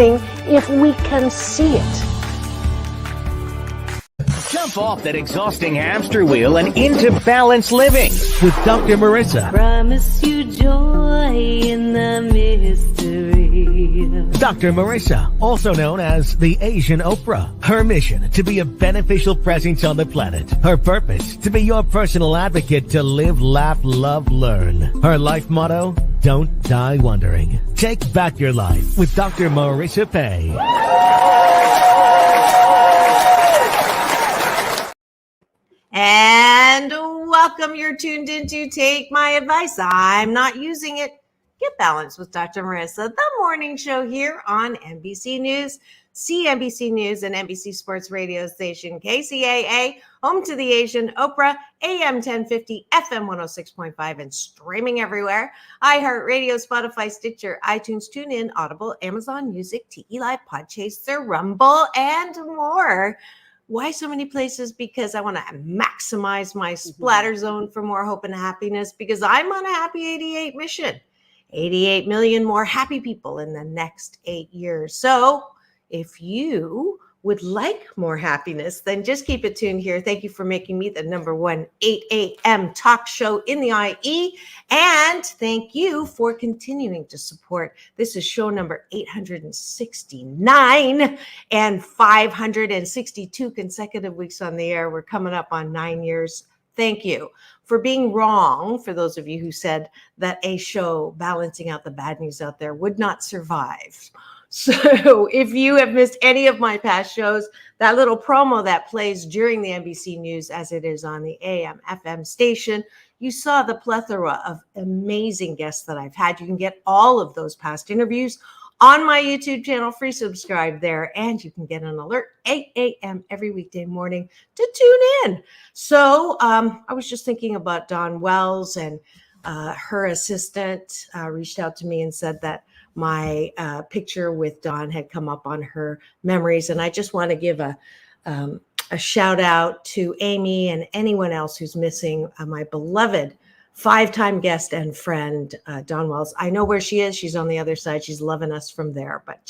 if we can see it. Jump off that exhausting hamster wheel and into balanced living with Dr. Marissa. Promise you joy in the mystery. Dr. Marissa, also known as the Asian Oprah. Her mission, to be a beneficial presence on the planet. Her purpose, to be your personal advocate to live, laugh, love, learn. Her life motto, don't die wondering. Take back your life with Dr. Marissa Pay. And welcome. You're tuned into Take My Advice. I'm not using it. Get Balanced with Dr. Marissa, the morning show here on NBC News, CNBC News, and NBC Sports radio station KCAA, home to the Asian Oprah, AM 1050, FM 106.5, and streaming everywhere. iHeartRadio, Spotify, Stitcher, iTunes, TuneIn, Audible, Amazon Music, TE Live, Podchaser, Rumble, and more. Why so many places? Because I want to maximize my splatter zone for more hope and happiness, because I'm on a happy 88 mission. 88 million more happy people in the next 8 years. So if you would like more happiness, then just keep it tuned here. Thank you for making me the number one 8 a.m. talk show in the IE. And thank you for continuing to support. This is show number 869 and 562 consecutive weeks on the air. We're coming up on 9 years. Thank you for being wrong, for those of you who said that a show balancing out the bad news out there would not survive. So if you have missed any of my past shows, that little promo that plays during the NBC News as it is on the AM FM station, you saw the plethora of amazing guests that I've had. You can get all of those past interviews on my YouTube channel. Free subscribe there, and you can get an alert 8 a.m. every weekday morning to tune in. So I was just thinking about Dawn Wells, and her assistant reached out to me and said that my picture with Dawn had come up on her memories. And I just want to give a shout out to Amy and anyone else who's missing my beloved 5-time guest and friend, Dawn Wells. I know where she is. She's on the other side. She's loving us from there. But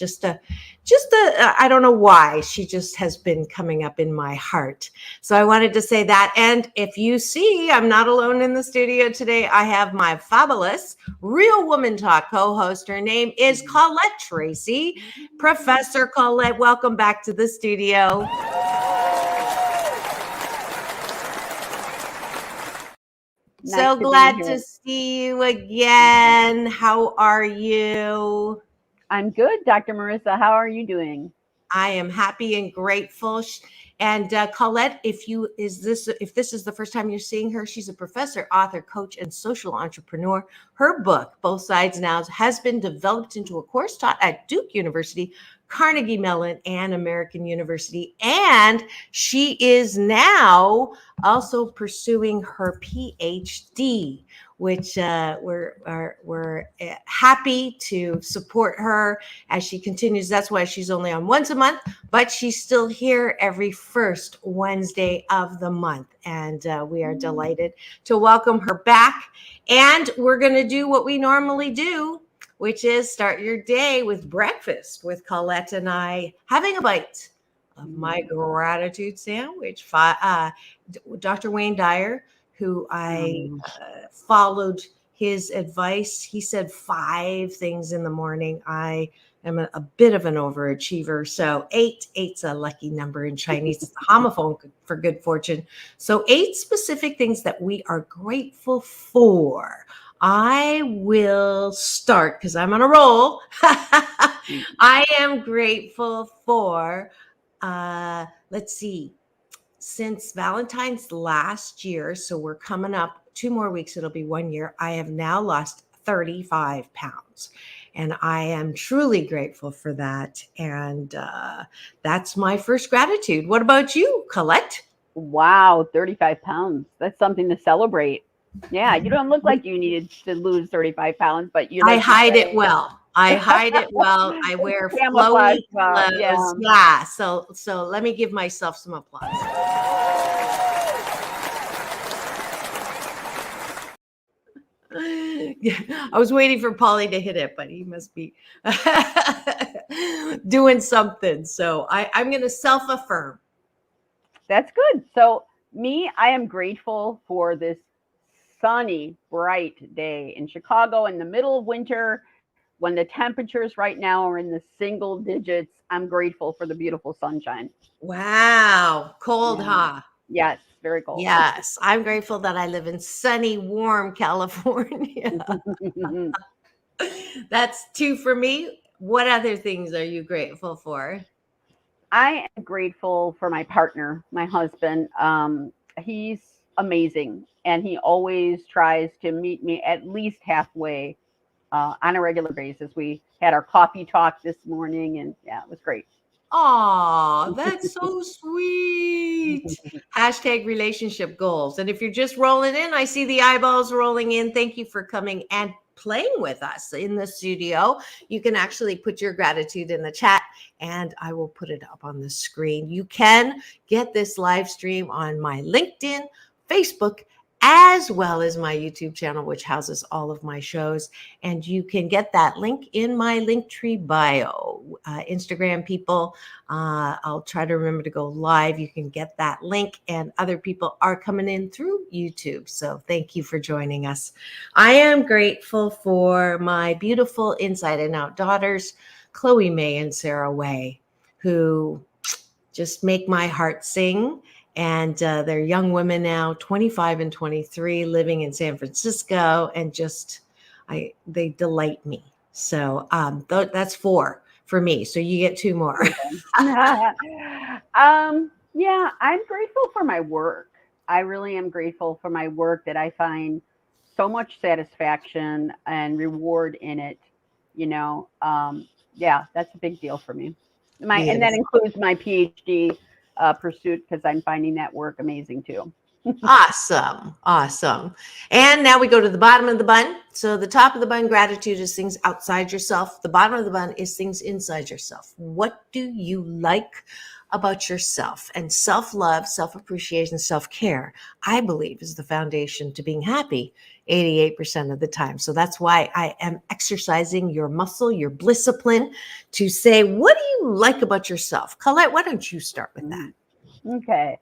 I don't know why. She just has been coming up in my heart. So I wanted to say that. And if you see, I'm not alone in the studio today. I have my fabulous Real Woman Talk co-host. Her name is Colette Tracy. Professor Colette, welcome back to the studio. Nice So glad to see you again. How are you? I'm good, Dr. Marissa. How are you doing? I am happy and grateful. And Colette, if this is the first time you're seeing her, she's a professor, author, coach, and social entrepreneur. Her book, Both Sides Now, has been developed into a course taught at Duke University, Carnegie Mellon, and American University. And she is now also pursuing her PhD, which we're happy to support her as she continues. That's why she's only on once a month, but she's still here every first Wednesday of the month. And we are delighted to welcome her back. And we're going to do what we normally do, which is start your day with breakfast with Colette and I having a bite of my gratitude sandwich. Dr. Wayne Dyer, who I followed his advice. He said 5 things in the morning. I am a bit of an overachiever. So 8's a lucky number in Chinese. It's a homophone for good fortune. So 8 specific things that we are grateful for. I will start because I'm on a roll. I am grateful for, let's see, since Valentine's last year, so we're coming up 2 more weeks, it'll be 1 year, I have now lost 35 pounds. And I am truly grateful for that. And that's my first gratitude. What about you, Colette? Wow, 35 pounds. That's something to celebrate. Yeah, you don't look like you needed to lose 35 pounds, but you. I hide it well. I wear flowy clothes. Yeah. So let me give myself some applause. Yeah, I was waiting for Paulie to hit it, but he must be doing something. So I'm going to self-affirm. That's good. So, me, I am grateful for this sunny, bright day in Chicago in the middle of winter when the temperatures right now are in the single digits. I'm grateful for the beautiful sunshine. Wow. Cold, Yeah. huh? Yes, very cold. Yes. I'm grateful that I live in sunny, warm California. That's two for me. What other things are you grateful for? I am grateful for my partner, my husband. He's amazing, and he always tries to meet me at least halfway on a regular basis. We had our coffee talk this morning, and yeah, it was great. Aw, that's so sweet. Hashtag relationship goals. And if you're just rolling in, I see the eyeballs rolling in. Thank you for coming and playing with us in the studio. You can actually put your gratitude in the chat and I will put it up on the screen. You can get this live stream on my LinkedIn, Facebook, as well as my YouTube channel, which houses all of my shows. And you can get that link in my Linktree bio. Instagram people, I'll try to remember to go live. You can get that link, and other people are coming in through YouTube. So thank you for joining us. I am grateful for my beautiful inside and out daughters, Chloe May and Sarah Way, who just make my heart sing. And they're young women now, 25 and 23, living in San Francisco, and just they delight me. So that's 4 for me. So you get 2 more. Yeah, I'm grateful for my work. I really am grateful for my work that I find so much satisfaction and reward in it. You know, yeah, that's a big deal for me. And that includes my PhD pursuit because I'm finding that work amazing too. Awesome. Awesome. And now we go to the bottom of the bun. So the top of the bun, gratitude, is things outside yourself. The bottom of the bun is things inside yourself. What do you like about yourself? And self-love, self-appreciation, self-care, I believe, is the foundation to being happy 88% of the time. So that's why I am exercising your muscle, your blisscipline, to say, what do you like about yourself? Colette, why don't you start with that? Okay.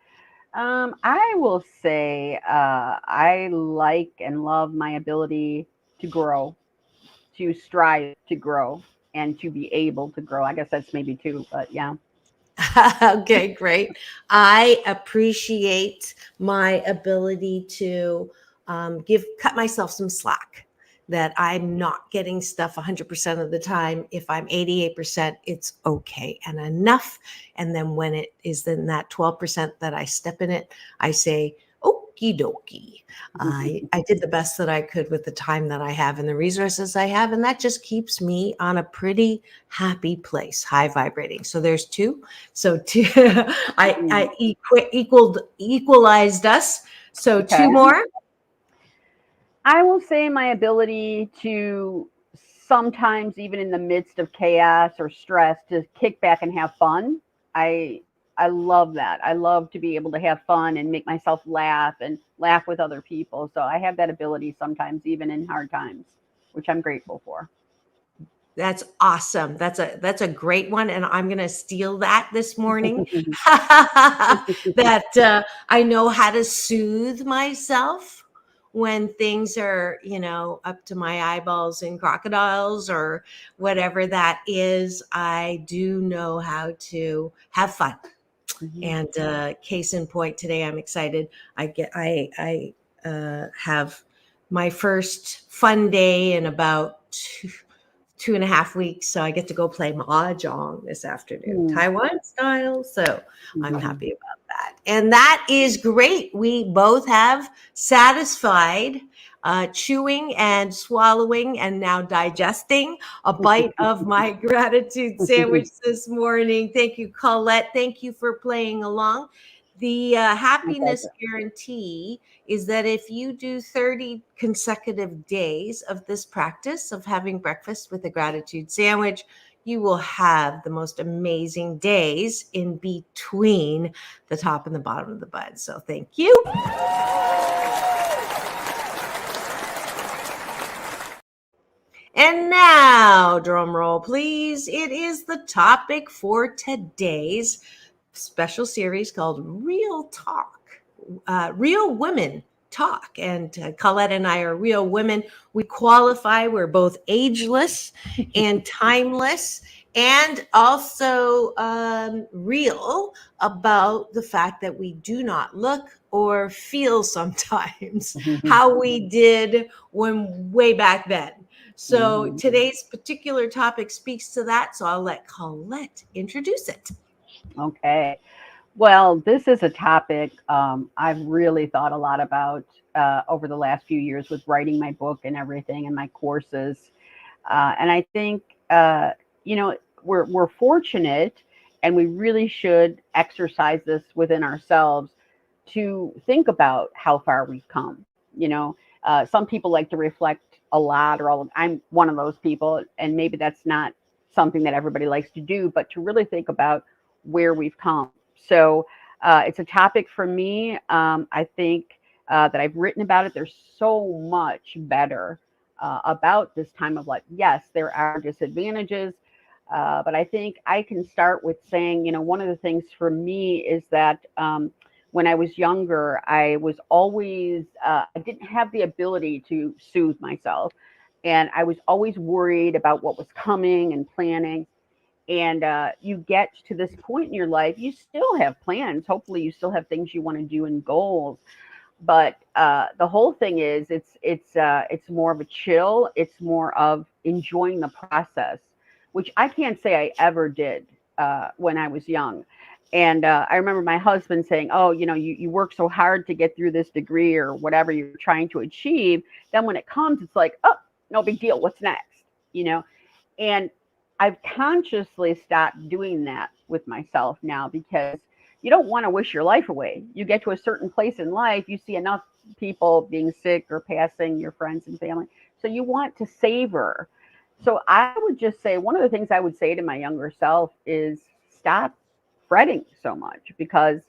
I will say I like and love my ability to grow, to strive to grow, and to be able to grow. I guess that's maybe 2, but yeah. Okay, great. I appreciate my ability to cut myself some slack, that I'm not getting stuff 100% of the time. If I'm 88%, it's okay and enough. And then when it is in that 12% that I step in it, I say, okie dokie. I did the best that I could with the time that I have and the resources I have. And that just keeps me on a pretty happy place, high vibrating. So there's 2. So 2, I equalized us. So Okay. 2 more. I will say my ability to sometimes, even in the midst of chaos or stress, to kick back and have fun. I love that. I love to be able to have fun and make myself laugh and laugh with other people. So I have that ability sometimes, even in hard times, which I'm grateful for. That's awesome. That's a great one. And I'm going to steal that this morning. That I know how to soothe myself when things are, up to my eyeballs in crocodiles or whatever that is. I do know how to have fun. And case in point, today I'm excited. I have my first fun day in about 2.5 weeks. So I get to go play mahjong this afternoon, Taiwan style. So I'm happy about that. And that is great. We both have satisfied chewing and swallowing and now digesting a bite of my gratitude sandwich this morning. Thank you, Colette. Thank you for playing along. The happiness guarantee is that if you do 30 consecutive days of this practice of having breakfast with a gratitude sandwich, you will have the most amazing days in between the top and the bottom of the bun. So thank you. And now, drum roll, please. It is the topic for today's special series called Real Talk, Real Women Talk. And Colette and I are real women. We qualify. We're both ageless and timeless, and also real about the fact that we do not look or feel sometimes how we did when way back then. So today's particular topic speaks to that. So I'll let Colette introduce it. Okay. Well, this is a topic I've really thought a lot about over the last few years with writing my book and everything and my courses. And I think, we're fortunate, and we really should exercise this within ourselves to think about how far we've come. Some people like to reflect a lot, I'm one of those people, and maybe that's not something that everybody likes to do, but to really think about where we've come. So it's a topic for me. I think that I've written about it. There's so much better about this time of life. Yes, there are disadvantages, but I think I can start with saying, one of the things for me is that when I was younger, I was always, I didn't have the ability to soothe myself. And I was always worried about what was coming and planning. And you get to this point in your life, you still have plans. Hopefully you still have things you want to do and goals. But the whole thing is it's more of a chill. It's more of enjoying the process, which I can't say I ever did when I was young. And I remember my husband saying, oh, you work so hard to get through this degree or whatever you're trying to achieve. Then when it comes, it's like, oh, no big deal. What's next? And I've consciously stopped doing that with myself now, because you don't want to wish your life away. You get to a certain place in life, you see enough people being sick or passing, your friends and family. So you want to savor. So I would just say, one of the things I would say to my younger self is stop fretting so much, because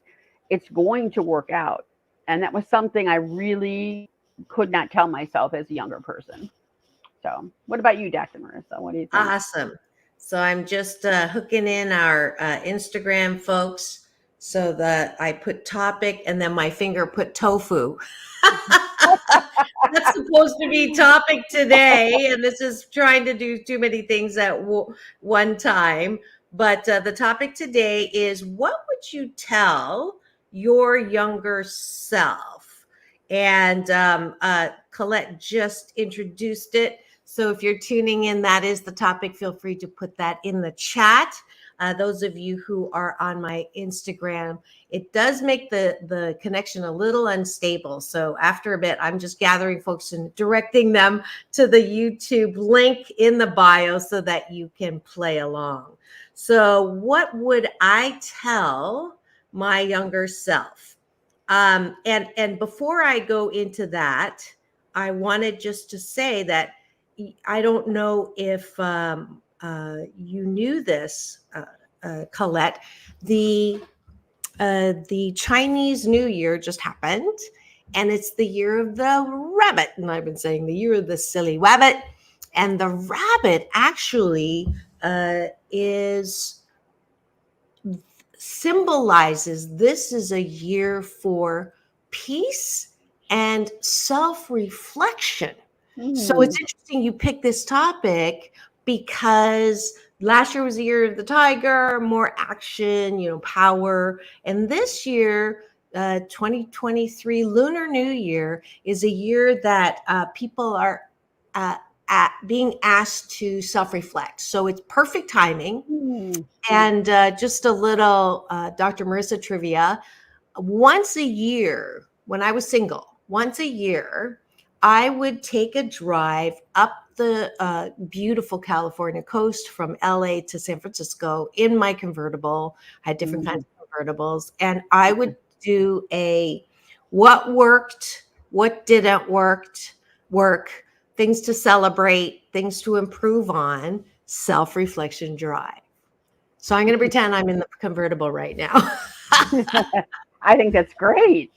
it's going to work out. And that was something I really could not tell myself as a younger person. So what about you, Dr. Marissa? What do you think? Awesome. So I'm just hooking in our Instagram folks so that I put topic and then my finger put tofu. That's supposed to be topic today. And this is trying to do too many things at one time. But the topic today is, what would you tell your younger self? And Colette just introduced it. So if you're tuning in, that is the topic. Feel free to put that in the chat. Those of you who are on my Instagram, it does make the connection a little unstable. So after a bit, I'm just gathering folks and directing them to the YouTube link in the bio so that you can play along. So what would I tell my younger self? And before I go into that, I wanted just to say that I don't know if you knew this, Colette. The Chinese New Year just happened, and it's the year of the rabbit. And I've been saying the year of the silly rabbit. And the rabbit actually symbolizes this is a year for peace and self-reflection. So it's interesting you pick this topic, because last year was the year of the tiger, more action, power. And this year, 2023 Lunar New Year is a year that people are being asked to self-reflect. So it's perfect timing. And just a little Dr. Marissa trivia. Once a year, when I was single, once a year, I would take a drive up the beautiful California coast from LA to San Francisco in my convertible. I had different kinds of convertibles. And I would do what worked, what didn't work, things to celebrate, things to improve on, self-reflection drive. So I'm going to pretend I'm in the convertible right now. I think that's great.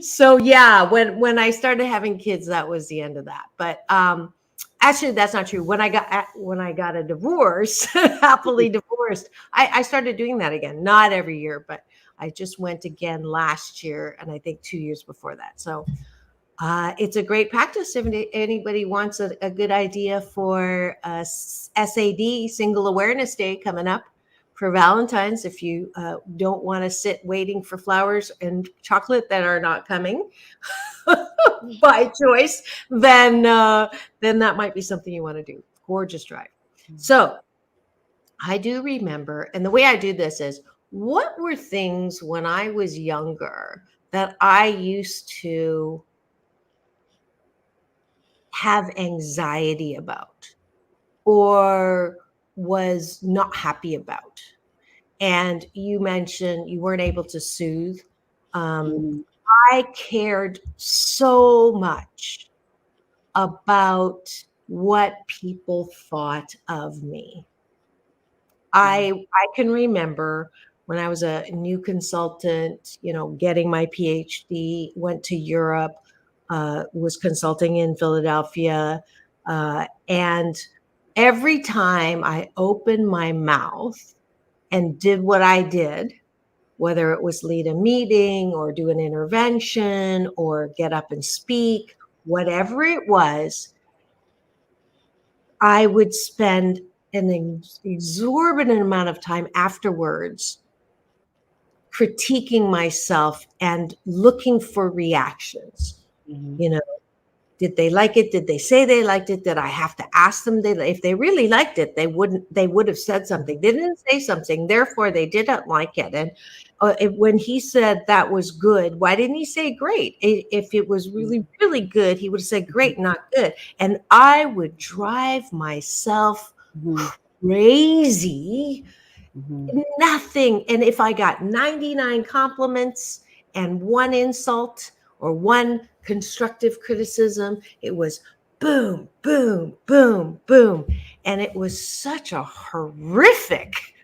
So yeah, when I started having kids, that was the end of that. But Actually, that's not true. When I got a divorce, happily divorced, I started doing that again. Not every year, but I just went again last year, and I think 2 years before that. So it's a great practice. If anybody wants a good idea for SAD, Single Awareness Day, coming up for Valentine's, if you don't want to sit waiting for flowers and chocolate that are not coming by choice, then that might be something you want to do. Gorgeous drive. So I do remember, and the way I do this is, what were things when I was younger that I used to have anxiety about or was not happy about? And you mentioned you weren't able to soothe. Mhm. I cared so much about what people thought of me. I can remember when I was a new consultant, getting my PhD, went to Europe, was consulting in Philadelphia, and every time I opened my mouth and did what I did, whether it was lead a meeting or do an intervention or get up and speak, whatever it was, I would spend an exorbitant amount of time afterwards critiquing myself and looking for reactions. Mhm. You know, did they like it? Did they say they liked it? Did I have to ask them? If they really liked it, they would have said something. They didn't say something, therefore they didn't like it. And when he said that was good, why didn't he say great? If it was really, really good, he would have said great, not good. And I would drive myself Mhm. crazy. Mhm. Nothing. And if I got 99 compliments and one insult or one constructive criticism, it was boom, boom, boom, boom. And it was such a horrific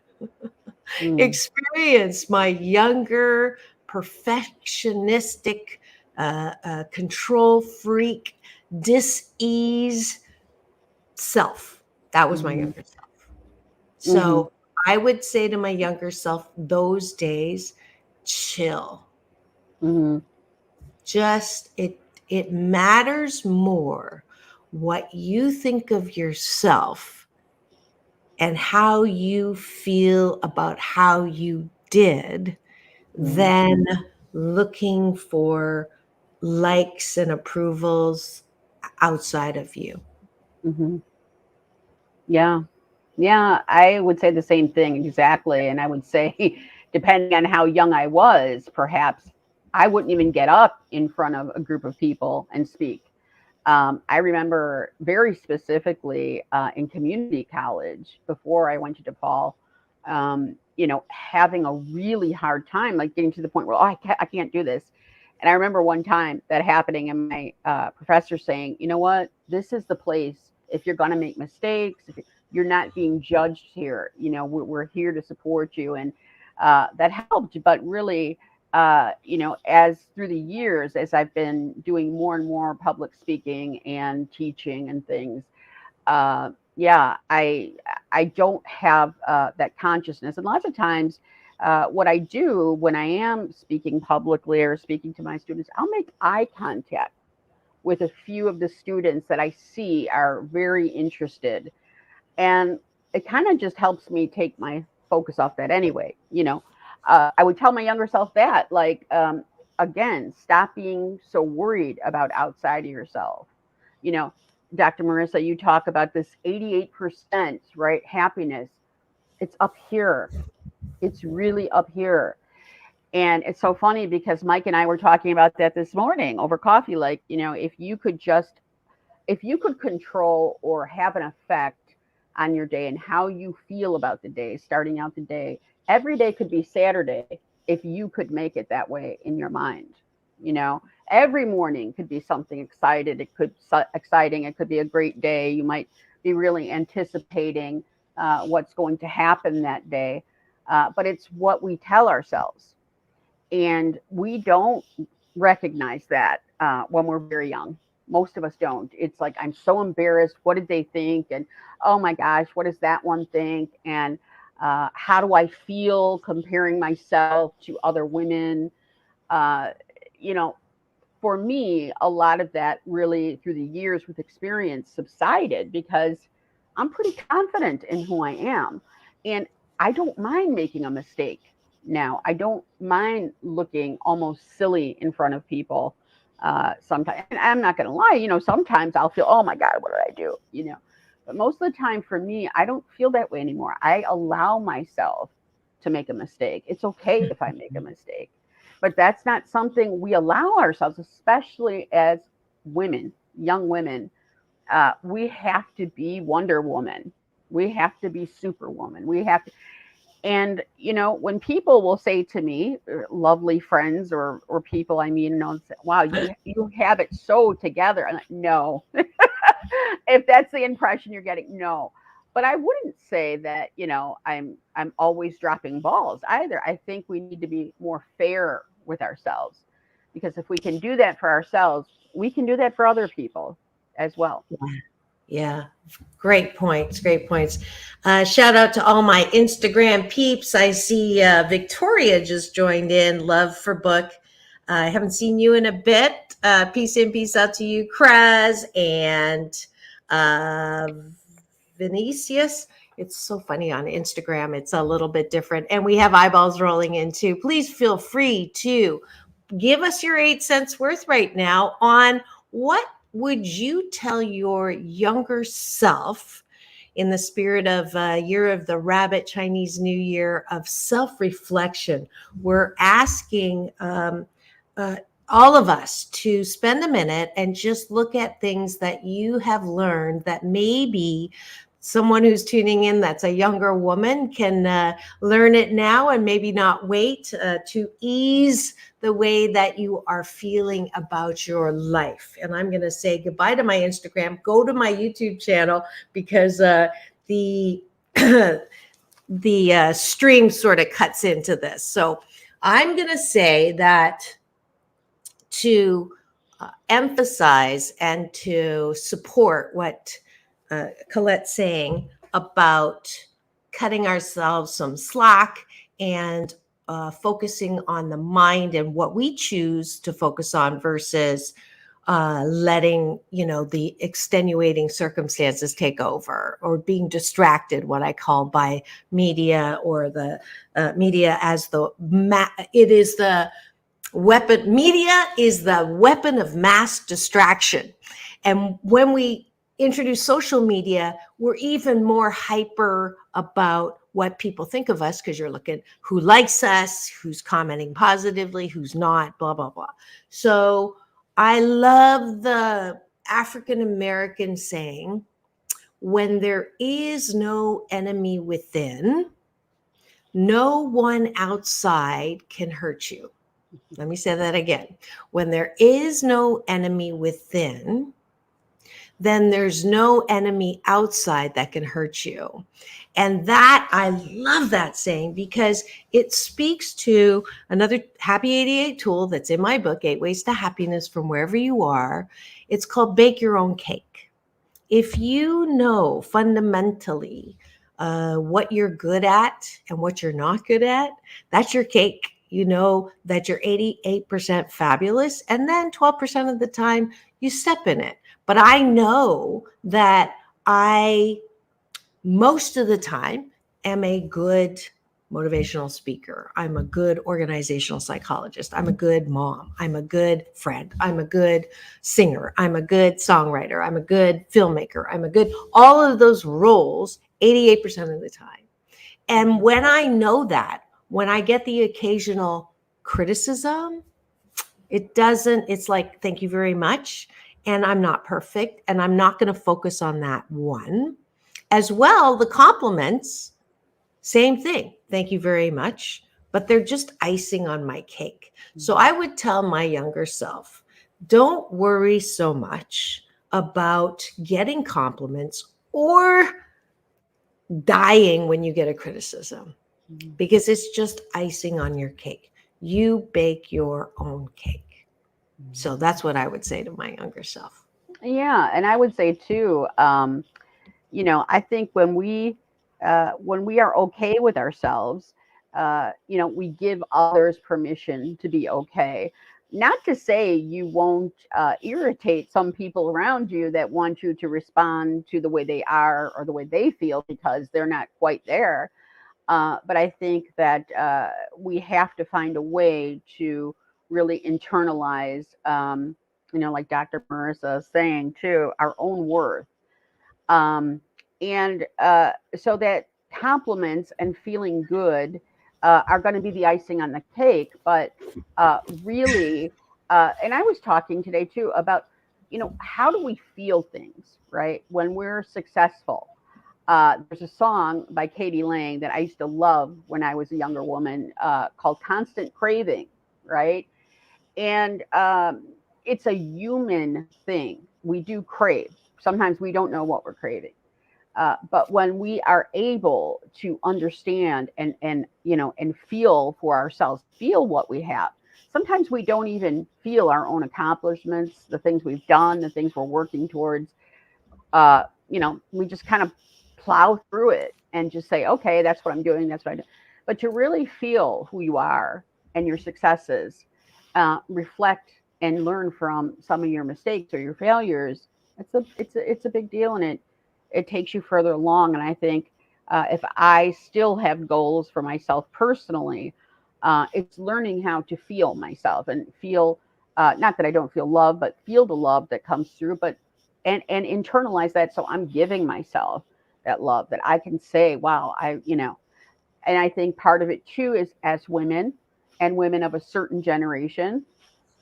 Mhm. experience. My younger, perfectionistic, control freak, dis-ease self. That was my Mhm. younger self. Mhm. So I would say to my younger self, those days, chill. Mhm. Just it matters more what you think of yourself and how you feel about how you did Mhm. than looking for likes and approvals outside of you. Mhm. Yeah. Yeah, I would say the same thing exactly. And I would say, depending on how young I was, perhaps I wouldn't even get up in front of a group of people and speak. I remember very specifically in community college before I went to DePaul, having a really hard time, like getting to the point where, oh, I can't do this. And I remember one time that happening and my professor saying, you know what, this is the place if you're going to make mistakes, if you're not being judged here, we're here to support you. And that helped. But really, as through the years, as I've been doing more and more public speaking and teaching and things, yeah, I don't have that consciousness. And lots of times, what I do when I am speaking publicly or speaking to my students, I'll make eye contact with a few of the students that I see are very interested, and it kind of just helps me take my focus off that anyway. I would tell my younger self that, like, again, stop being so worried about outside of yourself. you know Dr. Marissa, you talk about this 88%, right, happiness. It's up here. It's really up here. And it's so funny because Mike and I were talking about that this morning over coffee. Like, if you could control or have an effect on your day and how you feel about the day, starting out the day, every day could be Saturday if you could make it that way in your mind. Every morning could be something exciting. It could be a great day. You might be really anticipating what's going to happen that day. But it's what we tell ourselves. And we don't recognize that when we're very young. Most of us don't. It's like, I'm so embarrassed. What did they think? And oh my gosh, what does that one think? And how do I feel comparing myself to other women? Uh, you know, for me, a lot of that really through the years with experience subsided because I'm pretty confident in who I am. And I don't mind making a mistake now. I don't mind looking almost silly in front of people sometimes. And I'm not going to lie, sometimes I'll feel, oh my God, what did I do? But most of the time for me, I don't feel that way anymore. I allow myself to make a mistake. It's okay if I make a mistake. But that's not something we allow ourselves, especially as women, young women. We have to be Wonder Woman. We have to be Superwoman. We have to. And, when people will say to me, lovely friends or people I meet, say, wow, you have it so together. I'm like, no. If that's the impression you're getting, no. But I wouldn't say that, I'm always dropping balls either. I think we need to be more fair with ourselves, because if we can do that for ourselves, we can do that for other people as well. Yeah. Great points. Great points. Shout out to all my Instagram peeps. I see Victoria just joined in. Love for book. I haven't seen you in a bit. Peace in, peace out to you, Kraz and Vinicius. It's so funny on Instagram. It's a little bit different. And we have eyeballs rolling in too. Please feel free to give us your 8 cents worth right now on what would you tell your younger self in the spirit of Year of the Rabbit, Chinese New Year, of self-reflection. We're asking all of us to spend a minute and just look at things that you have learned that maybe someone who's tuning in that's a younger woman can learn it now and maybe not wait to ease the way that you are feeling about your life. And I'm going to say goodbye to my Instagram, go to my YouTube channel, because the stream sort of cuts into this. So I'm going to say that to emphasize and to support what Colette's saying about cutting ourselves some slack and focusing on the mind and what we choose to focus on versus letting, the extenuating circumstances take over, or being distracted, what I call, by media, or the media as it is the weapon. Media is the weapon of mass distraction. And when we introduce social media, we're even more hyper about what people think of us, because you're looking who likes us, who's commenting positively, who's not, blah, blah, blah. So I love the African American saying, when there is no enemy within, no one outside can hurt you. Let me say that again. When there is no enemy within, then there's no enemy outside that can hurt you. And that, I love that saying, because it speaks to another Happy 88 tool that's in my book, 8 Ways to Happiness from Wherever You Are. It's called Bake Your Own Cake. If you know fundamentally what you're good at and what you're not good at, that's your cake. You know that you're 88% fabulous, and then 12% of the time you step in it. But I know that I, most of the time, am a good motivational speaker. I'm a good organizational psychologist. I'm a good mom. I'm a good friend. I'm a good singer. I'm a good songwriter. I'm a good filmmaker. I'm a good, all of those roles 88% of the time. And when I know that, when I get the occasional criticism, it's like, thank you very much. And I'm not perfect, and I'm not going to focus on that one. As well, the compliments, same thing. Thank you very much. But they're just icing on my cake. So I would tell my younger self, don't worry so much about getting compliments or dying when you get a criticism, because it's just icing on your cake. You bake your own cake. So that's what I would say to my younger self. Yeah, and I would say too, I think when we are okay with ourselves, we give others permission to be okay. Not to say you won't irritate some people around you that want you to respond to the way they are or the way they feel because they're not quite there. But I think that we have to find a way to really internalize, like Dr. Marissa is saying too, our own worth. Um, and so that compliments and feeling good are going to be the icing on the cake. But really, and I was talking today too about, how do we feel things, right? When we're successful. There's a song by Katie Lang that I used to love when I was a younger woman called Constant Craving, right? And it's a human thing. We do crave. Sometimes we don't know what we're craving. But when we are able to understand and feel for ourselves, feel what we have. Sometimes we don't even feel our own accomplishments, the things we've done, the things we're working towards. We just kind of plow through it and just say, okay, that's what I'm doing. That's what I do. But to really feel who you are and your successes, reflect and learn from some of your mistakes or your failures, it's a big deal, and it takes you further along. And I think if I still have goals for myself personally, it's learning how to feel myself and feel, not that I don't feel love, but feel the love that comes through, but and internalize that. So I'm giving myself that love that I can say, wow, and I think part of it too is as women and women of a certain generation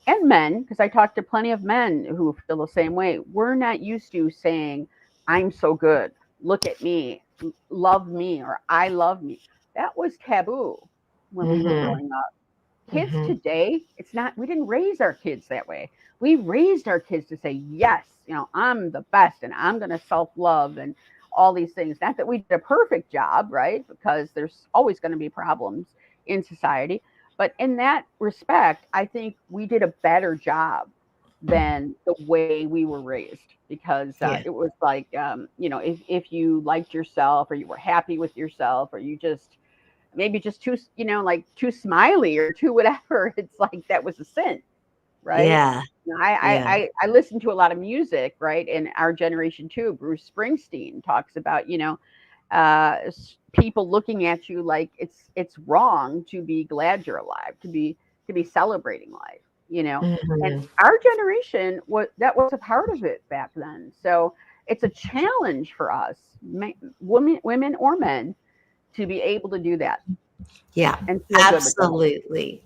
and men, because I talk to plenty of men who feel the same way. We're not used to saying, I'm so good. Look at me, love me, or I love me. That was taboo when we were growing up. Kids today, it's not, we didn't raise our kids that way. We raised our kids to say, yes, I'm the best and I'm going to self-love and all these things. Not that we did a perfect job, right? Because there's always going to be problems in society. But in that respect, I think we did a better job than the way we were raised, because it was like, if you liked yourself or you were happy with yourself or you just maybe just too, like too smiley or too whatever, it's like that was a sin, right? Yeah. I listen to a lot of music, right? And our generation too, Bruce Springsteen talks about, people looking at you like it's wrong to be glad you're alive, to be celebrating life, and our generation that was a part of it back then. So it's a challenge for us, women or men, to be able to do that. Yeah, and feel absolutely.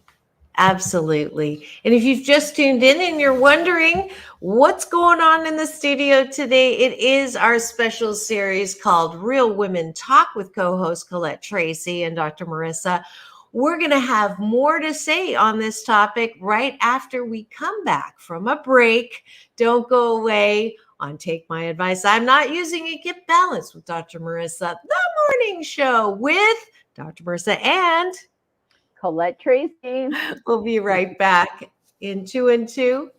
Absolutely. And if you've just tuned in and you're wondering what's going on in the studio today, it is our special series called Real Women Talk with co-host Colette Tracy and Dr. Marissa. We're going to have more to say on this topic right after we come back from a break. Don't go away on Take My Advice. I'm Not Using It. Get Balanced with Dr. Marissa, the morning show with Dr. Marissa and Colette Tracy. We'll be right back in 2 and 2.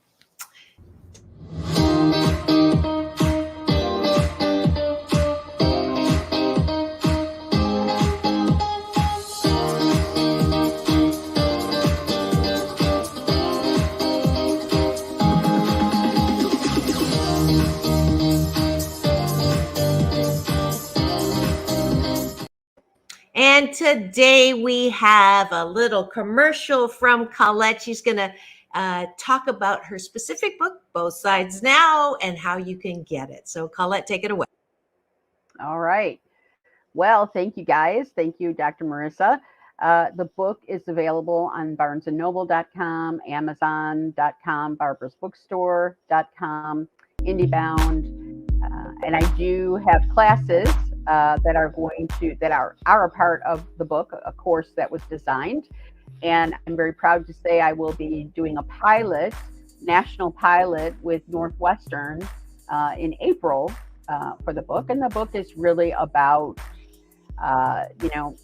And today we have a little commercial from Colette. She's going to talk about her specific book, Both Sides Now, and how you can get it. So Colette, take it away. All right. Well, thank you guys. Thank you, Dr. Marissa. The book is available on barnesandnoble.com, amazon.com, barbarasbookstore.com, IndieBound. And I do have classes that are a part of the book, a course that was designed. And I'm very proud to say I will be doing a national pilot with Northwestern in April for the book. And the book is really about,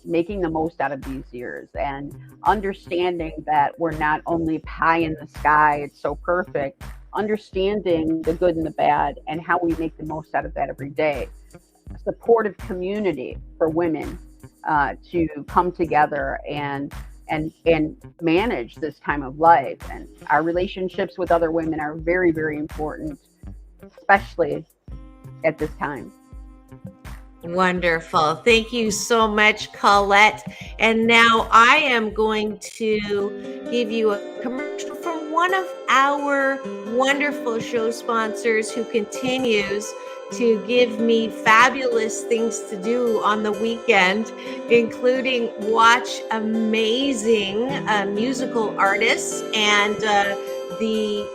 making the most out of these years and understanding that we're not only pie in the sky, it's so perfect, understanding the good and the bad and how we make the most out of that every day. A supportive community for women to come together and manage this time of life. And our relationships with other women are very, very important, especially at this time. Wonderful. Thank you so much, Colette. And now I am going to give you a commercial from one of our wonderful show sponsors who continues to give me fabulous things to do on the weekend, including watch amazing musical artists. And the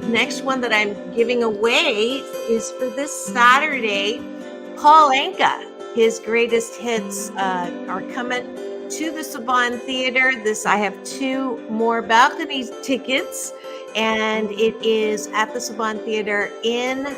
next one that I'm giving away is for this Saturday. Paul Anka, his greatest hits are coming to the Saban Theater. I have 2 more balcony tickets, and it is at the Saban Theater in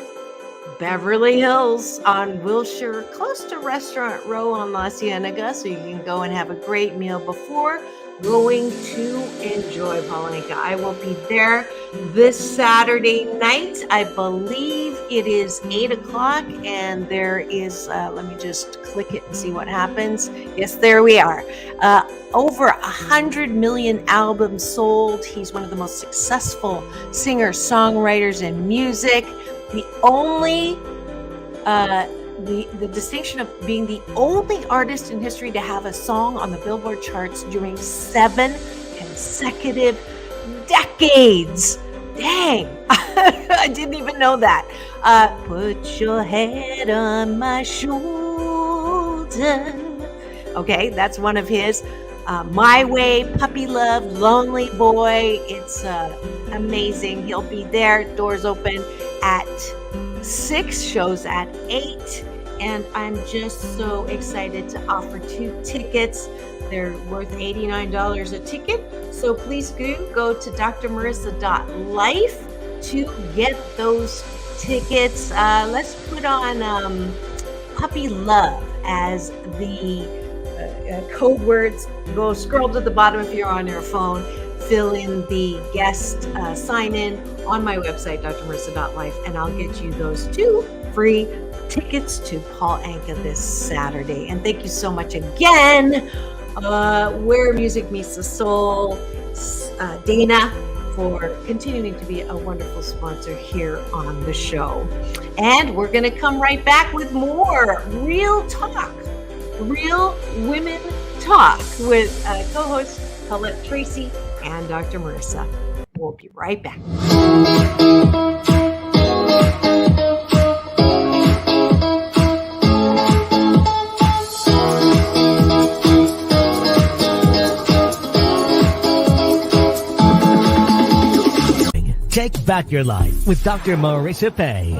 Beverly Hills on Wilshire, close to Restaurant Row on La Cienega, so you can go and have a great meal before going to enjoy Paul Anka. I will be there this Saturday night. I believe it is 8 o'clock, and there is, let me just click it and see what happens. Yes, there we are. Over 100 million albums sold. He's one of the most successful singers, songwriters in music. The only the distinction of being the only artist in history to have a song on the Billboard charts during 7 consecutive decades. Dang, I didn't even know that. Put your head on my shoulder. Okay, that's one of his. My Way, Puppy Love, Lonely Boy. It's amazing. He'll be there. Doors open at 6, shows at 8. And I'm just so excited to offer 2 tickets. They're worth $89 a ticket. So please go to drmarissa.life to get those tickets. Let's put on Puppy Love as the code words. Go scroll to the bottom if you're on your phone. Fill in the guest sign in on my website, drmarissa.life, and I'll get you those 2 free tickets to Paul Anka this Saturday. And thank you so much again, Where Music Meets the Soul, Dana, for continuing to be a wonderful sponsor here on the show. And we're going to come right back with more real talk, real women talk with co-host Colette Tracy and Dr. Marissa. We'll be right back. Take back your life with Dr. Marissa Pay.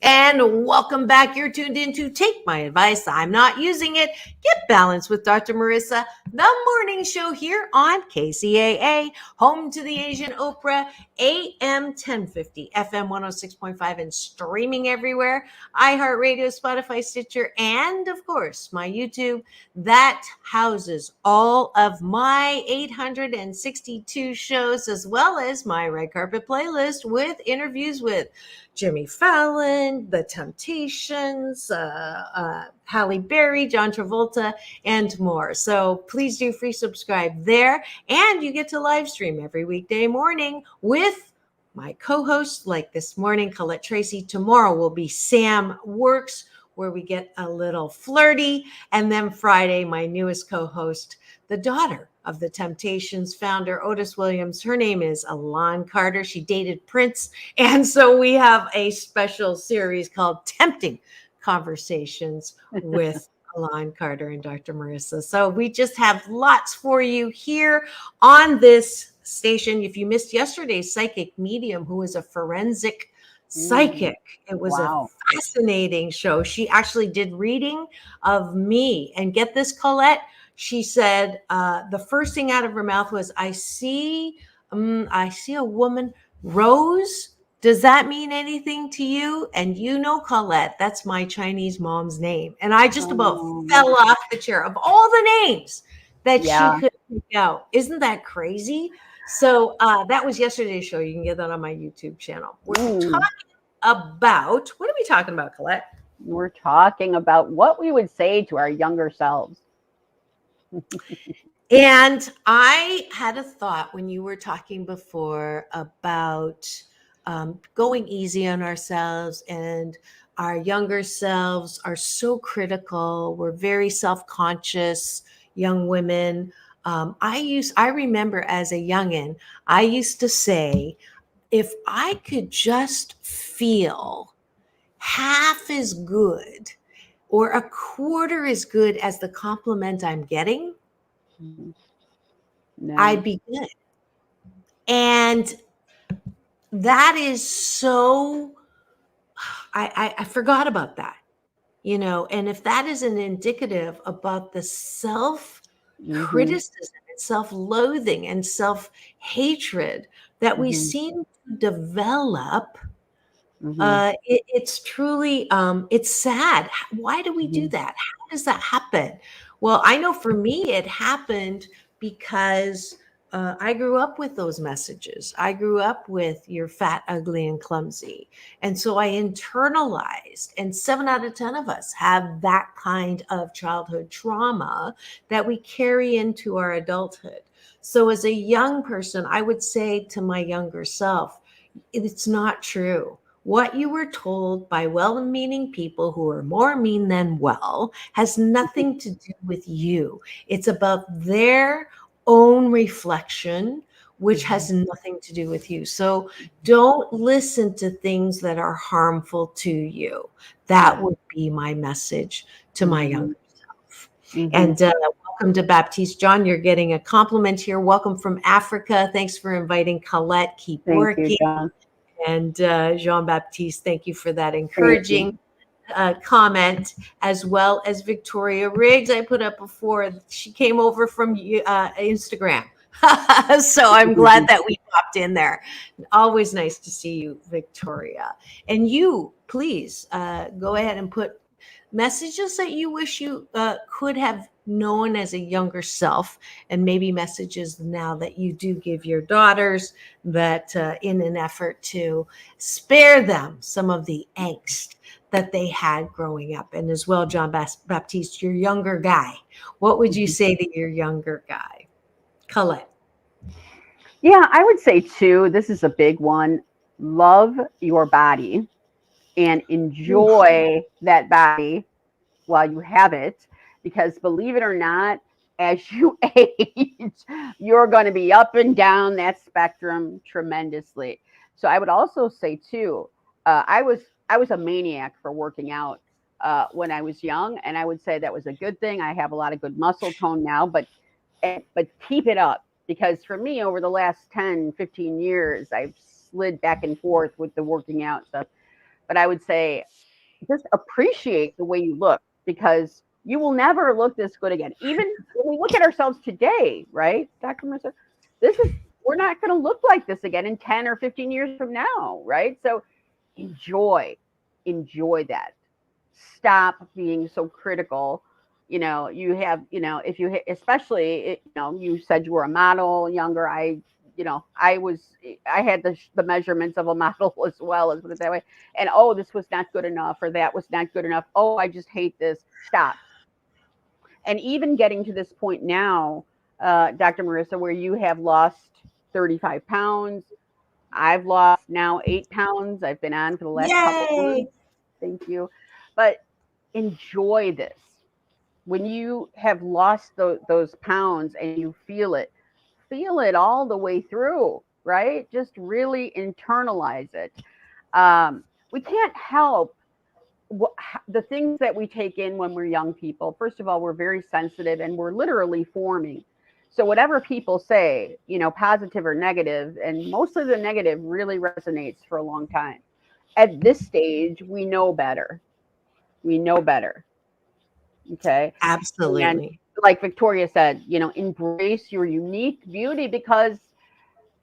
And welcome back. You're tuned in to Take My Advice. I'm not using it. Get balanced with Dr. Marissa, the morning show here on KCAA, home to the Asian Oprah, AM 1050, FM 106.5, and streaming everywhere. iHeartRadio, Spotify, Stitcher, and of course, my YouTube. That houses all of my 862 shows, as well as my red carpet playlist with interviews with Jimmy Fallon, The Temptations, Halle Berry, John Travolta, and more. So please do free subscribe there. And you get to live stream every weekday morning with my co-hosts, like this morning, Colette Tracy. Tomorrow will be Sam Works, where we get a little flirty. And then Friday, my newest co-host, the daughter of the Temptations founder, Otis Williams. Her name is Alon Carter. She dated Prince. And so we have a special series called Tempting Conversations with Alon Carter and Dr. Marissa. So we just have lots for you here on this station. If you missed yesterday's psychic medium, who is a forensic psychic, it was a fascinating show. She actually did reading of me. And get this, Colette, she said the first thing out of her mouth was, I see a woman. Rose, does that mean anything to you? And you know, Colette, that's my Chinese mom's name. And I just about fell off the chair of all the names that she could pick out. Isn't that crazy? So that was yesterday's show. You can get that on my YouTube channel. We're talking about, what are we talking about, Colette? We're talking about what we would say to our younger selves. And I had a thought when you were talking before about going easy on ourselves, and our younger selves are so critical. We're very self-conscious young women. I remember as a youngin, I used to say, if I could just feel half as good or a quarter as good as the compliment I'm getting, No. I'd be good. And that is so, I forgot about that, and if that isn't indicative about the self criticism and self loathing and self hatred that we seem to develop, it's truly, it's sad. Why do we do that? How does that happen? Well, I know for me, it happened because I grew up with those messages. I grew up with "you're fat, ugly, and clumsy." And so I internalized, and 7 out of 10 of us have that kind of childhood trauma that we carry into our adulthood. So as a young person, I would say to my younger self, it's not true. What you were told by well-meaning people who are more mean than well has nothing to do with you. It's about their own reflection, which has nothing to do with you. So don't listen to things that are harmful to you. That would be my message to my younger self. And welcome to Baptiste. John, you're getting a compliment here. Welcome from Africa. Thanks for inviting Colette. Keep working. Thank you, John. And Jean-Baptiste, thank you for that encouraging comment, as well as Victoria Riggs. I put up before, she came over from Instagram. So I'm glad that we popped in there. Always nice to see you, Victoria. And you, please go ahead and put messages that you wish you could have known as a younger self, and maybe messages now that you do give your daughters, that in an effort to spare them some of the angst that they had growing up. And as well, John Baptiste, your younger guy, what would you say to your younger guy? Colette. Yeah, I would say too, this is a big one. Love your body and enjoy that body while you have it, because believe it or not, as you age, you're going to be up and down that spectrum tremendously. So I would also say too, I was a maniac for working out when I was young, and I would say that was a good thing. I have a lot of good muscle tone now, but keep it up, because for me, over the last 10, 15 years, I've slid back and forth with the working out stuff. But I would say just appreciate the way you look, because you will never look this good again. Even when we look at ourselves today, right, Dr. Marissa, we're not going to look like this again in 10 or 15 years from now, right? So enjoy that. Stop being so critical. You have, if you, especially, you said you were a model younger. I had the measurements of a model as well, as put it that way. And, oh, this was not good enough, or that was not good enough. Oh, I just hate this. Stop. And even getting to this point now, Dr. Marissa, where you have lost 35 pounds. I've lost now 8 pounds. I've been on for the last couple of months. Thank you. But enjoy this. When you have lost those pounds and you feel it all the way through, right? Just really internalize it. We can't help the things that we take in when we're young people. First of all, we're very sensitive, and we're literally forming. So whatever people say, positive or negative, and mostly the negative really resonates for a long time. At this stage, we know better. Okay. Absolutely. And like Victoria said, embrace your unique beauty, because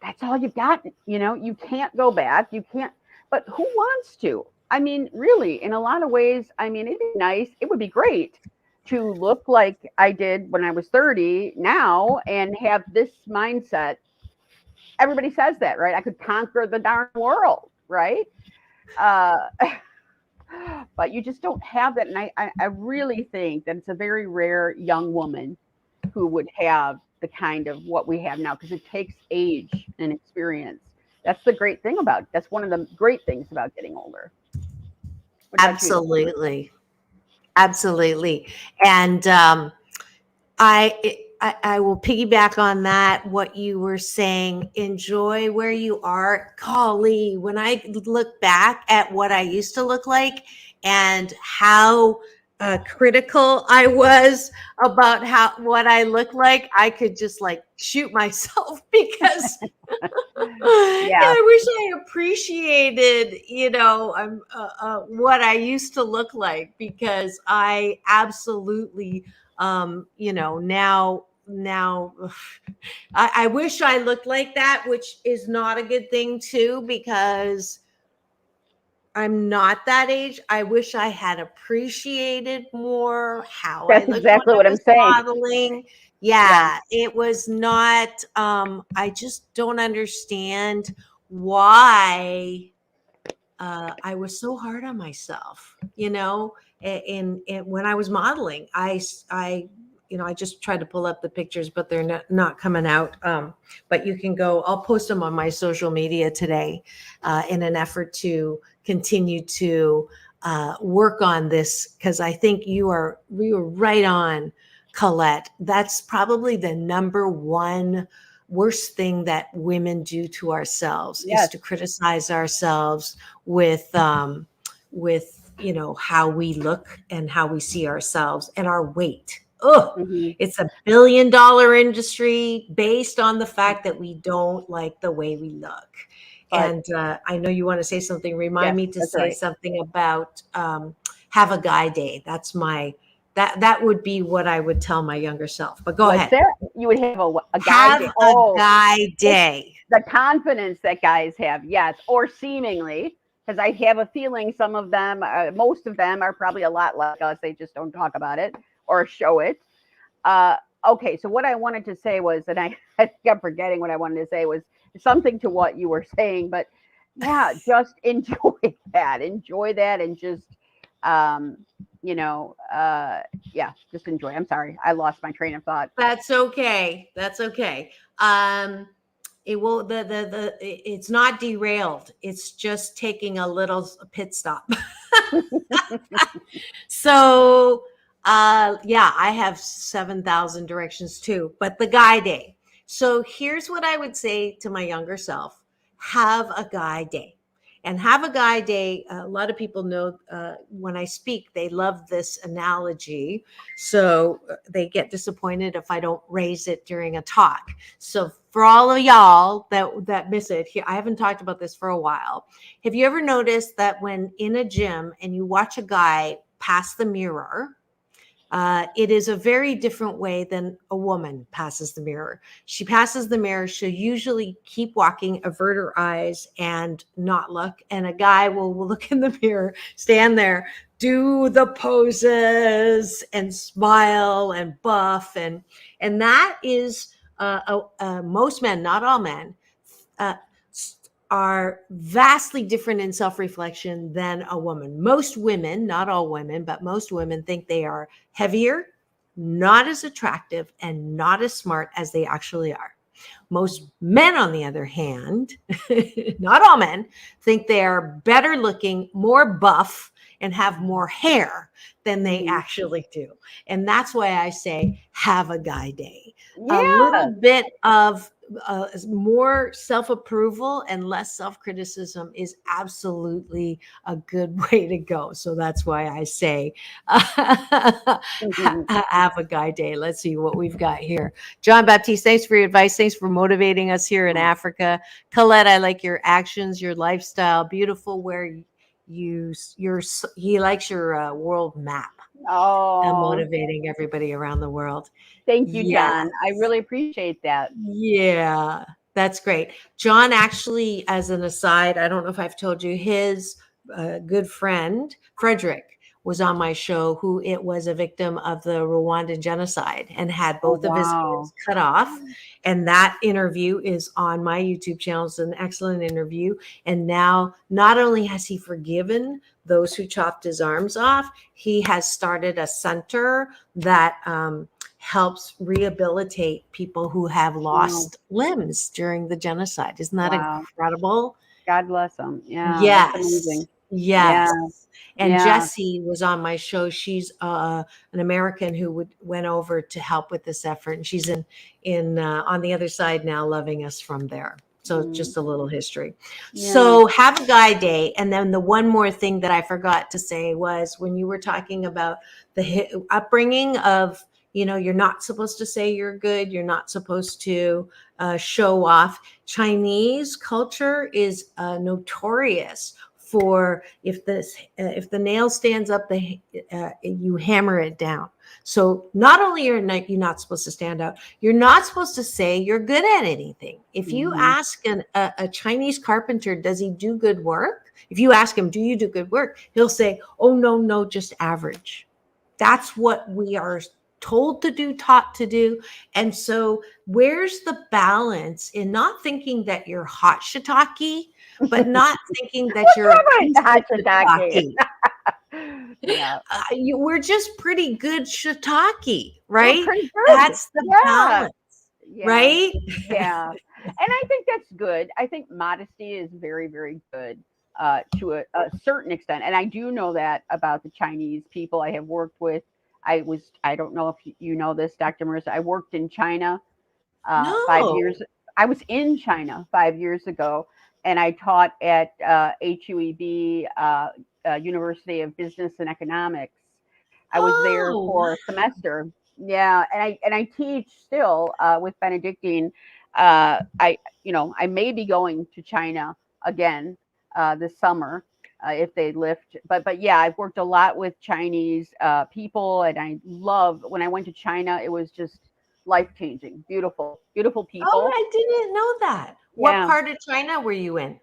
that's all you've got. You can't go back. You can't, but who wants to? I mean, really, in a lot of ways, it'd be nice. It would be great to look like I did when I was 30 now, and have this mindset everybody says that, right? I could conquer the darn world, right? Uh, but you just don't have that. And I really think that it's a very rare young woman who would have the kind of what we have now, because it takes age and experience. That's the great thing that's one of the great things about getting older. Absolutely. Absolutely. And I will piggyback on that. What you were saying, enjoy where you are. Golly, when I look back at what I used to look like and how critical I was about what I look like, I could just like shoot myself because I wish I appreciated, what I used to look like, because I absolutely, now I wish I looked like that, which is not a good thing too, because I'm not that age. I wish I had appreciated more how That's I looked exactly when what I I'm was saying. modeling. Yeah, it was not, I just don't understand why I was so hard on myself, and when I was modeling, I just tried to pull up the pictures, but they're not coming out. But you can go, I'll post them on my social media today in an effort to continue to work on this, because I think we were right on, Colette. That's probably the number one worst thing that women do to ourselves, is to criticize ourselves with how we look and how we see ourselves and our weight. It's $1 billion industry based on the fact that we don't like the way we look. And I know you want to say something. Remind me to say something about have a guy day. That's that would be what I would tell my younger self. But go ahead. You would have a guy day. Have a guy day. The confidence that guys have, yes, or seemingly, because I have a feeling some of them, most of them, are probably a lot like us. They just don't talk about it or show it. Okay, so what I wanted to say was, and I think I'm forgetting what I wanted to say, was something to what you were saying, but yeah, just enjoy that, and just, just enjoy. I'm sorry, I lost my train of thought. That's okay. It will it's not derailed. It's just taking a little pit stop. So I have 7,000 directions too, but the guy day. So here's what I would say to my younger self: have a guy day. And have a guy day. A lot of people know when I speak, they love this analogy. So they get disappointed if I don't raise it during a talk. So for all of y'all that miss it, here, I haven't talked about this for a while. Have you ever noticed that when in a gym and you watch a guy pass the mirror, it is a very different way than a woman passes the mirror. She passes the mirror. She'll usually keep walking, avert her eyes, and not look. And a guy will look in the mirror, stand there, do the poses, and smile and buff. And that is most men, not all men, are vastly different in self-reflection than a woman. Most women, not all women, but most women think they are heavier, not as attractive, and not as smart as they actually are. Most men, on the other hand, not all men, think they are better looking, more buff, and have more hair than they actually do. And that's why I say have a guy day. A little bit of more self-approval and less self-criticism is absolutely a good way to go. So that's why I say have a guy day. Let's see what we've got here. John Baptiste, thanks for your advice. Thanks for motivating us here in Africa. Colette, I like your actions, your lifestyle. Beautiful where he likes your world map. And motivating everybody around the world. Thank you, John. I really appreciate that. Yeah, that's great. John, actually, as an aside, I don't know if I've told you, his good friend, Frederick, was on my show, who it was a victim of the Rwandan genocide and had Oh, both of his hands cut off. And that interview is on my YouTube channel. It's an excellent interview. And now not only has he forgiven those who chopped his arms off, he has started a center that helps rehabilitate people who have lost limbs during the genocide. Isn't that incredible? God bless them. Yeah. Yes. That's amazing. Yes. Yeah. And Yeah. Jessie was on my show. She's an American who went over to help with this effort, and she's in on the other side now, loving us from there. So just a little history. Yeah. So have a guy day. And then the one more thing that I forgot to say was when you were talking about the upbringing of, you're not supposed to say you're good. You're not supposed to show off. Chinese culture is notorious for if the nail stands up, you hammer it down. So not only you're not supposed to stand out, you're not supposed to say you're good at anything. If you ask a Chinese carpenter, does he do good work? If you ask him, do you do good work? He'll say, oh, no, just average. That's what we are told to do, taught to do. And so where's the balance in not thinking that you're hot shiitake, but not thinking that you're hot shiitake? Yeah. We're just pretty good shiitake, right? Good. That's the balance, right? Yeah. And I think that's good. I think modesty is very, very good to a certain extent. And I do know that about the Chinese people I have worked with. I don't know if you know this, Dr. Marissa. I worked in China 5 years. I was in China 5 years ago, and I taught at HUEB, University of Business and Economics. I was there for a semester. Yeah, and I teach still with Benedictine. I may be going to China again this summer. If they lift, but yeah, I've worked a lot with Chinese people, and I love when I went to China. It was just life-changing, beautiful people. Oh, I didn't know that. What part of China were you in?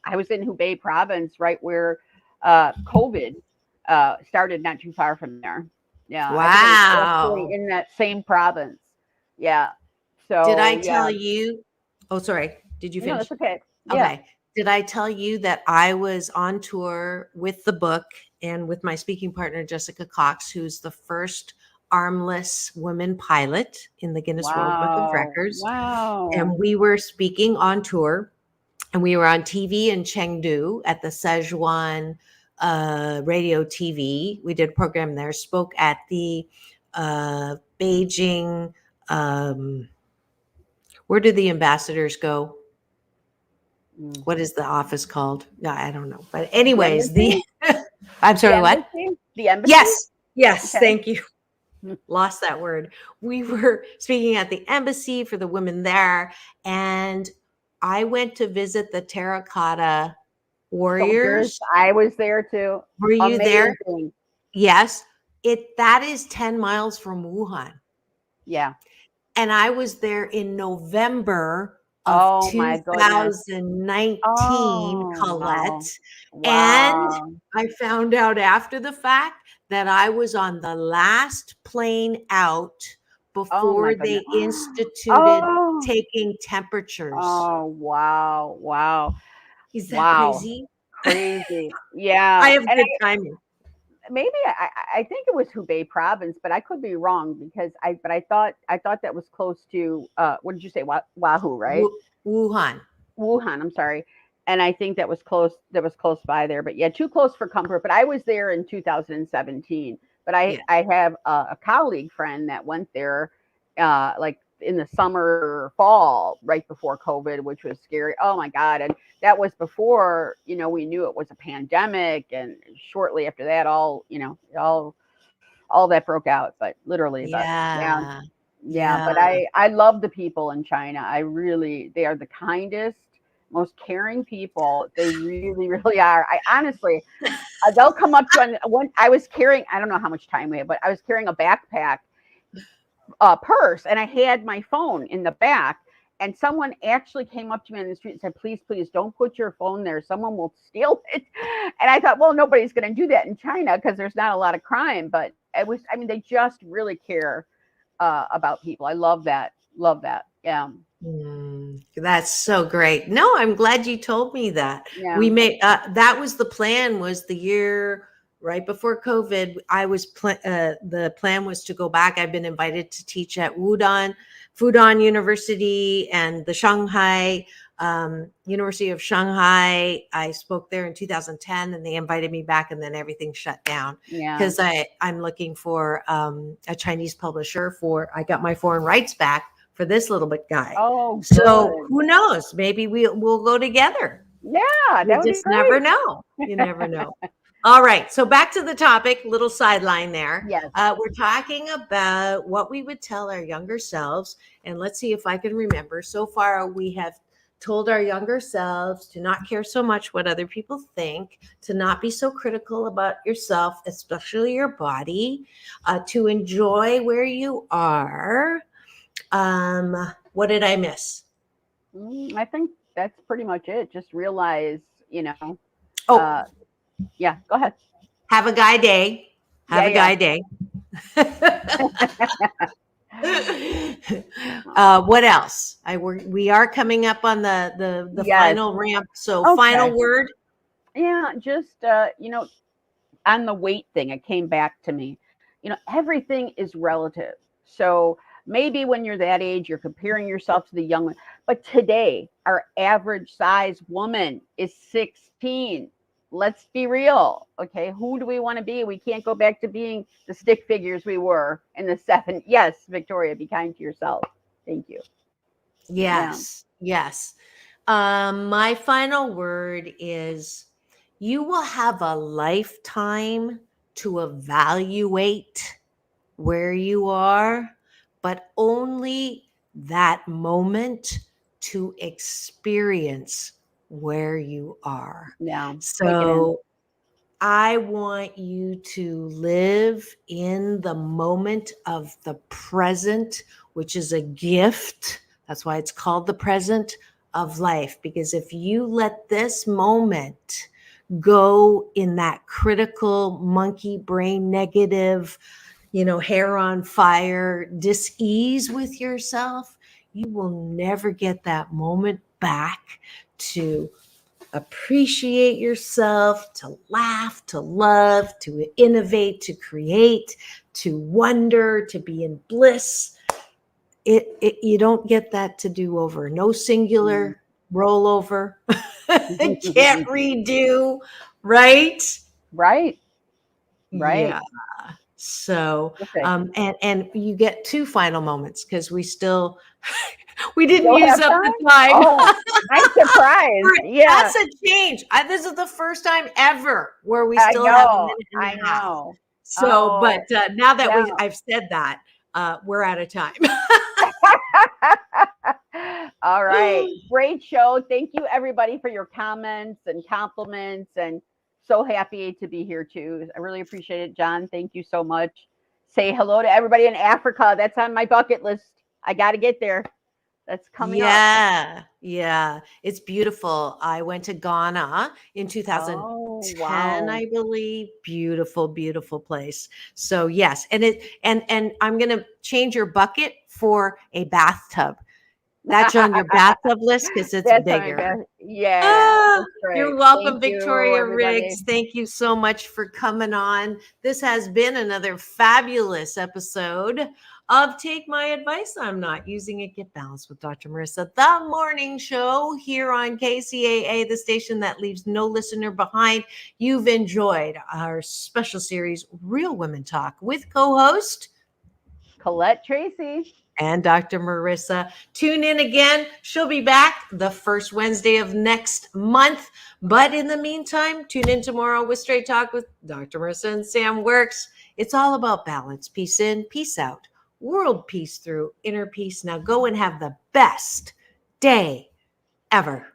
I was in Hubei province, right where COVID started, not too far from there. Yeah. Wow. In that same province. Yeah. So did I tell you? Oh, sorry. Did you finish? No, it's okay. Yeah. Okay. Did I tell you that I was on tour with the book and with my speaking partner, Jessica Cox, who's the first armless woman pilot in the Guinness World Book of Records. Wow. And we were speaking on tour, and we were on TV in Chengdu at the Szechuan radio TV. We did a program there, spoke at the Beijing, where do the ambassadors go? What is the office called? No, I don't know. But anyways, I'm sorry, what? The embassy? Yes. Okay. Thank you. Lost that word. We were speaking at the embassy for the women there, and I went to visit the terracotta warriors. I was there too. Were you there? Yes. That is 10 miles from Wuhan. Yeah. And I was there in November of 2019, Colette. Wow. And I found out after the fact that I was on the last plane out before they instituted taking temperatures. Oh, wow. Is that crazy? Crazy. Yeah. I have good timing. Maybe I think it was Hubei province, but I could be wrong because I thought that was close to what did you say? Wahoo, right? Wuhan. I'm sorry. And I think that was close by there, but yeah, too close for comfort. But I was there in 2017. But I have a colleague friend that went there like in the summer or fall, right before COVID, which was scary. Oh my God. And that was before, we knew it was a pandemic. And shortly after that, all that broke out, but literally. Yeah. But I love the people in China. They are the kindest, most caring people. They really, really are. I honestly, they'll come up to when I was carrying, I don't know how much time we have, but I was carrying a backpack purse, and I had my phone in the back, And someone actually came up to me on the street and said, please, please don't put your phone there. Someone will steal it. And I thought, well, nobody's going to do that in China because there's not a lot of crime. But it was, I mean, they just really care about people. I love that. Love that. Yeah. That's so great. No, I'm glad you told me that. Yeah. We made that was the plan, was the year right before COVID. I was the plan was to go back. I've been invited to teach at Fudan University and the Shanghai University of Shanghai. I spoke there in 2010, and they invited me back, and then everything shut down. Yeah. Because I'm looking for a Chinese publisher I got my foreign rights back for this little bit guy. Oh, so good. who knows? Maybe we'll go together. Yeah, that You would just be great. never know. You never know. All right. So back to the topic, little sideline there. Yes. We're talking about what we would tell our younger selves. And let's see if I can remember. So far, we have told our younger selves to not care so much what other people think, to not be so critical about yourself, especially your body, to enjoy where you are. What did I miss? I think that's pretty much it. Just realize, yeah, go ahead. Have a guy day. Have a guy day. What else? We are coming up on the Yes. final ramp. So Okay. final word. Yeah, just on the weight thing, it came back to me. Everything is relative. So maybe when you're that age, you're comparing yourself to the young one. But today, our average size woman is 16. Let's be real. Okay. Who do we want to be? We can't go back to being the stick figures we were in the 70s. Yes, Victoria, be kind to yourself. Thank you. Yes. Yeah. Yes. My final word is you will have a lifetime to evaluate where you are, but only that moment to experience where you are. Yeah. So I want you to live in the moment of the present, which is a gift. That's why it's called the present of life. Because if you let this moment go in that critical monkey brain negative, hair on fire, dis-ease with yourself, you will never get that moment back to appreciate yourself, to laugh, to love, to innovate, to create, to wonder, to be in bliss. You don't get that to do over. No singular rollover. Can't redo, right? Right. Yeah. So, Okay. and you get two final moments because we didn't Still use have up time? the time. Oh, I'm surprised. Yeah. That's a change. This is the first time ever where we still have a minute and a half. know. So, but now that yeah. I've said that, we're out of time. All right. Great show. Thank you, everybody, for your comments and compliments. And so happy to be here, too. I really appreciate it, John. Thank you so much. Say hello to everybody in Africa. That's on my bucket list. I got to get there. That's coming up. Yeah. It's beautiful. I went to Ghana in 2010, wow. I believe. Beautiful, beautiful place. So yes, and I'm gonna change your bucket for a bathtub. That's on your bathtub list because it's bigger. Yeah. You're welcome, Thank Victoria you, Riggs. Thank you so much for coming on. This has been another fabulous episode of Take My Advice. I'm Not Using It. Get Balanced with Dr. Marissa, the morning show here on KCAA, the station that leaves no listener behind. You've enjoyed our special series, Real Women Talk, with co-host Colette Tracy and Dr. Marissa. Tune in again. She'll be back the first Wednesday of next month. But in the meantime, tune in tomorrow with Straight Talk with Dr. Marissa and Sam Works. It's all about balance. Peace in, peace out. World peace through inner peace. Now go and have the best day ever.